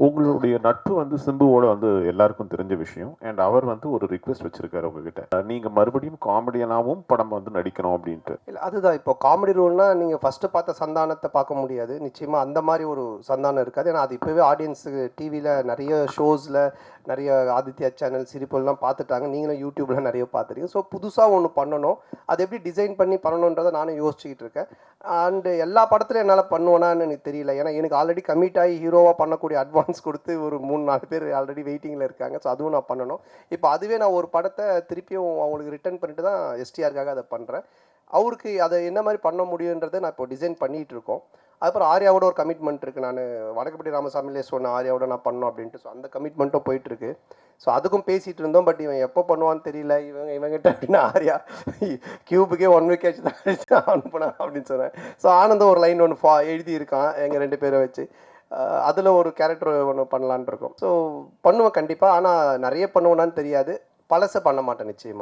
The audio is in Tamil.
உங்களுடைய நட்பு வந்து சிம்புவோட வந்து எல்லாருக்கும் தெரிஞ்ச விஷயம். அண்ட் அவர் வந்து ஒரு ரிக்வெஸ்ட் வச்சிருக்காரு உங்ககிட்ட. நீங்க மறுபடியும் காமெடியனாவும் படம் வந்து நடிக்கணும் அப்படின்ட்டு. இல்ல அதுதான் இப்போ காமெடி ரோல்னா நீங்க ஃபர்ஸ்ட் பார்த்த சந்தானத்த பார்க்க முடியாது. நிச்சயமா அந்த மாரி ஒரு சந்தானம் இருக்காது. ஏன்னா அது இப்பவே ஆடியன்ஸுக்கு டிவில நெறைய ஷோஸ்ல, நெறைய ஆதித்யா சேனல், சிரிப்பொலிலாம் பார்த்துட்டாங்க. நீங்களும் யூடியூப்ல நெறைய பார்த்துருக்கீங்க. ஸோ புதுசா ஒண்ணு பண்ணணும். அது எப்படி டிசைன் பண்ணி பண்ணணுன்றத நானும் யோசிச்சுக்கிட்டு இருக்கேன். அண்ட் எல்லா படத்துலயும் என்னால பண்ணுவேனான்னு எனக்கு தெரியல. ஏன்னா எனக்கு ஆல்ரெடி கமிட் ஆகி ஹீரோவா பண்ணக்கூடிய அட்வான்ஸ் குடுத்து ஒரு 3, 4 பேர் ஆல்ரெடி வெயிட்டிங்ல இருக்காங்க. ஸோ அதுவும் நான் பண்ணணும். இப்போ அதுவே நான் ஒரு படத்த திருப்பியும் அவங்களுக்கு ரிட்டர்ன் பண்ணிட்டு தான் எஸ்டிஆருக்காக அத பண்றேன். அவருக்கு அதை என்ன மாதிரி பண்ண முடியுன்றதை நான் இப்போ டிசைன் பண்ணிகிட்டு இருக்கோம். அதுக்கப்புறம் ஆர்யாவோட ஒரு கமிட்மெண்ட் இருக்குது. நான் வடக்குப்பட்டி ராமசாமிலே சொன்னேன் ஆர்யாவோட நான் பண்ணோம் அப்படின்ட்டு. ஸோ அந்த கமிட்மெண்ட்டும் போயிட்டுருக்கு. ஸோ அதுக்கும் பேசிகிட்டு இருந்தோம். பட் இவன் எப்போ பண்ணுவான்னு தெரியல. இவங்கிட்ட அப்படின்னா ஆர்யா கியூபுக்கே 1 வீக் ஆச்சு தான் அனுப்புனா அப்படின்னு சொன்னேன். ஸோ ஆனந்தம் ஒரு லைன் ஒன்று எழுதியிருக்கான் எங்கள் 2 பேரை வச்சு. அதில் ஒரு கேரக்டர் ஒன்று பண்ணலான் இருக்கோம். ஸோ பண்ணுவேன் கண்டிப்பாக. ஆனால் நிறைய பண்ணுவேனான்னு தெரியாது. பழசை பண்ண மாட்டேன் நிச்சயமாக.